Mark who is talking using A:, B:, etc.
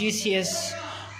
A: GCS